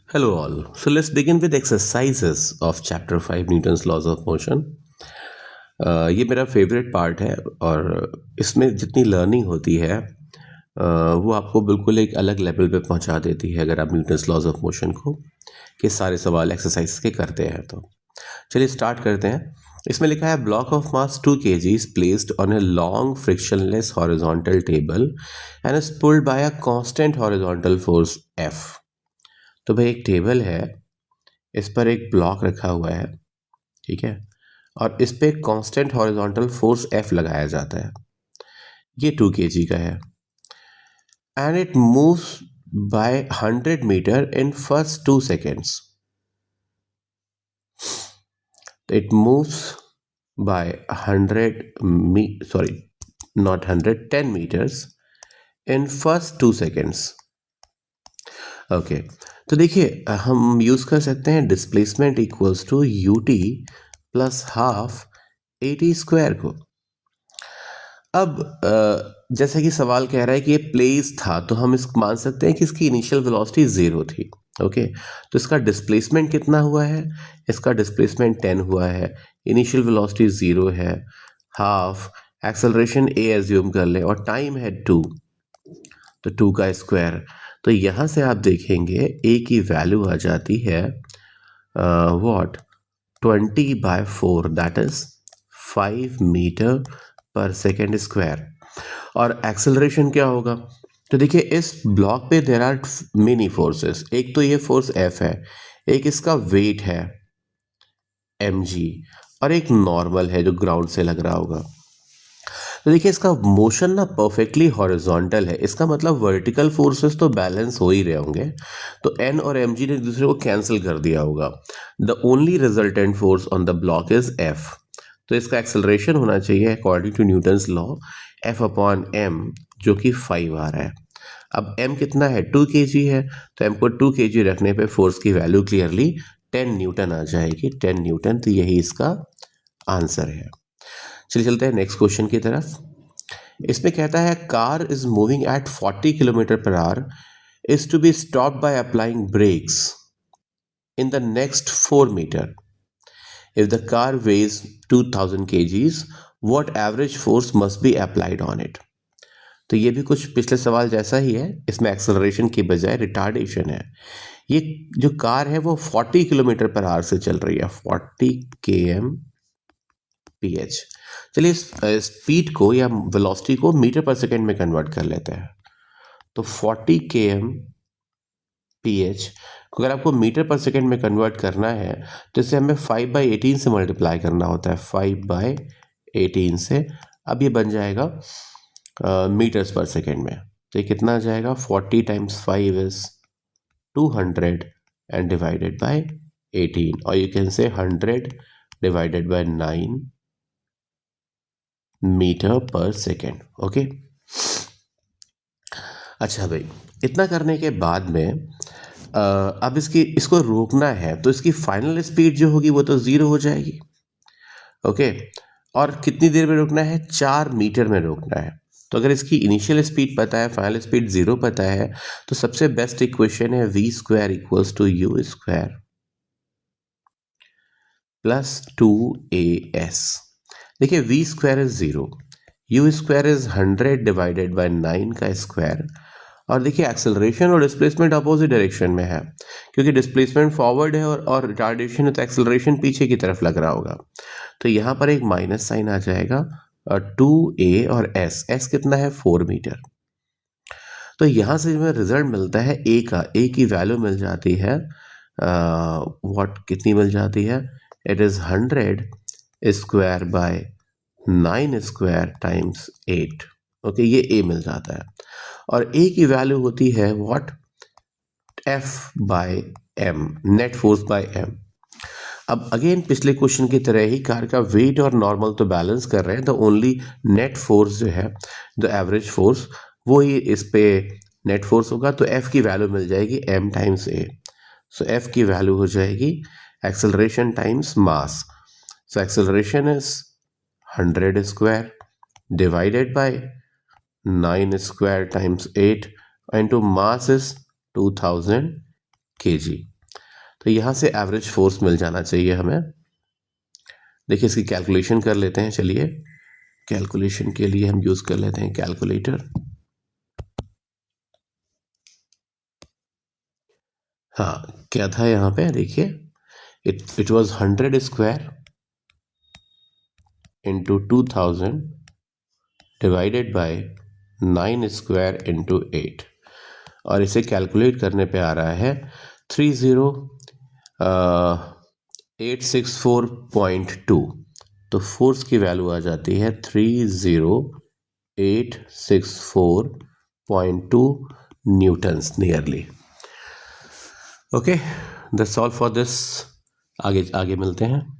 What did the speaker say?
Hello all. So let's begin with exercises of chapter 5 Newton's laws of motion. ये मेरा favourite part है और इसमें जितनी लर्निंग होती है वो आपको बिल्कुल एक अलग लेवल पे पहुंचा देती है अगर आप न्यूटन्स लॉज ऑफ मोशन को के सारे सवाल एक्सरसाइज के करते हैं तो चलिए स्टार्ट करते हैं। इसमें लिखा है block of mass 2 kg is placed on a long frictionless horizontal table and is pulled by a constant horizontal force F। तो भाई एक टेबल है, इस पर एक ब्लॉक रखा हुआ है, ठीक है, और इस पे कांस्टेंट हॉरिजॉन्टल फोर्स F लगाया जाता है। ये 2 kg का है and it moves by 100 metre in first 2 seconds। It moves by 10 meters in first 2 seconds। Okay, तो देखिए हम यूज कर सकते हैं displacement equals to ut plus half at square को। अब जैसे कि सवाल कह रहा है कि ये प्लेस था तो हम इस मान सकते हैं कि इसकी इनिशियल वेलोसिटी 0 थी। ओके, तो इसका डिस्प्लेसमेंट कितना हुआ है? इसका डिस्प्लेसमेंट 10 हुआ है, इनिशियल वेलोसिटी 0 है, हाफ एक्सेलरेशन a एज्यूम कर ले और टाइम है 2, तो 2 का स्क्वायर। तो यहाँ से आप देखेंगे a की वैल्यू आ जाती है what 20/4 that is 5 metre per second square. और एक्सेलरेशन क्या होगा? तो देखिए इस ब्लॉक पे देर आर मेनी फोर्सेस। एक तो ये फोर्स F है, एक इसका वेट है mg, और एक नॉर्मल है जो ग्राउंड से लग रहा होगा। तो देखिए इसका मोशन ना परफेक्टली हॉरिजॉन्टल है, इसका मतलब वर्टिकल फोर्सेस तो बैलेंस हो ही रहे होंगे, तो n और mg ने एक दूसरे को कैंसिल कर दिया होगा। The only resultant force on the block is F। तो इसका एक्सेलरेशन होना चाहिए according to Newton's law F/m, जो कि 5 आ रहा है। अब m कितना है? 2 kg है, तो m को 2 kg रखने पे फोर्स की वैल्यू क्लियरली 10 न्यूटन आ जाएगी, 10 न्यूटन। तो यही इसका आंसर है। चलिए चलते हैं नेक्स्ट क्वेश्चन की तरफ। इसमें कहता है car is moving at 40 kilometre per hour is to be stop by applying brakes in the next 4 metre. If the car weighs 2000 kgs, what average force must be applied on it? तो ये भी कुछ पिछले सवाल जैसा ही है, इसमें acceleration की बजाय रिटार्डेशन है। ये जो कार है वो 40 किलोमीटर पर आवर से चल रही है, 40 kmph। चलिए स्पीड को या वेलोसिटी को मीटर पर सेकेंड में कन्वर्ट कर लेते हैं। तो 40 kmph को अगर आपको मीटर पर सेकेंड में कन्वर्ट करना है तो इसे हमें 5/18 से मल्टीप्लाई करना होता है, 5/18 से। अब ये बन जाएगा मीटर्स पर सेकेंड में। तो ये कितना आ जाएगा? 40 × 5 इज 200 एंड डिवाइडेड बाय 18, और you can say 100 divided by 9 metre per second. Okay, अच्छा भाई, इतना करने के बाद में अब इसको रोकना है तो इसकी फाइनल स्पीड जो होगी वो तो 0 हो जाएगी। ओके, और कितनी देर में रोकना है? 4 मीटर में रोकना है। तो अगर इसकी इनिशियल स्पीड पता है, फाइनल स्पीड 0 पता है, तो सबसे बेस्ट इक्वेशन है v² equals to u² plus 2as। देखिए v² is 0, u² is 100 divided by 9 का स्क्वायर। और देखिए एक्सेलरेशन और डिस्प्लेसमेंट अपोजिट डायरेक्शन में है, क्योंकि डिस्प्लेसमेंट फॉरवर्ड है और रिटार्डेशन है, तो एक्सेलरेशन पीछे की तरफ लग रहा होगा। तो यहाँ पर एक माइनस साइन आ जाएगा, और 2a और s कितना है? 4 मीटर। तो यहाँ से हमें रिजल्ट मिलता है a की वैल्यू मिल जाती है कितनी मिल जाती है? It is 100 square by 9 square times 8। Okay, ये a मिल जाता है, और a की वैल्यू होती है what? F/m, net force by m। अब अगेन पिछले क्वेश्चन की तरह ही कार का वेट और नॉर्मल तो बैलेंस कर रहे हैं, तो ओनली नेट फोर्स जो है, द एवरेज फोर्स, वो ही इस पे नेट फोर्स होगा। तो F की वैल्यू मिल जाएगी m times a। So F की वैल्यू हो जाएगी acceleration times mass. So acceleration is 100 square divided by 9 square times 8 into mass is 2000 kg। तो यहाँ से एवरेज फोर्स मिल जाना चाहिए हमें। देखिए इसकी कैलकुलेशन कर लेते हैं। चलिए कैलकुलेशन के लिए हम यूज़ कर लेते हैं कैलकुलेटर। हाँ, क्या था यहाँ पे देखिए, it was 100 square into 2000 divided by 9 square into 8, और इसे कैलकुलेट करने पे आ रहा है 30864.2। तो फोर्स की वैल्यू आ जाती है 30864.2 Newton's nearly. Okay, that's all for this. आगे आगे मिलते हैं।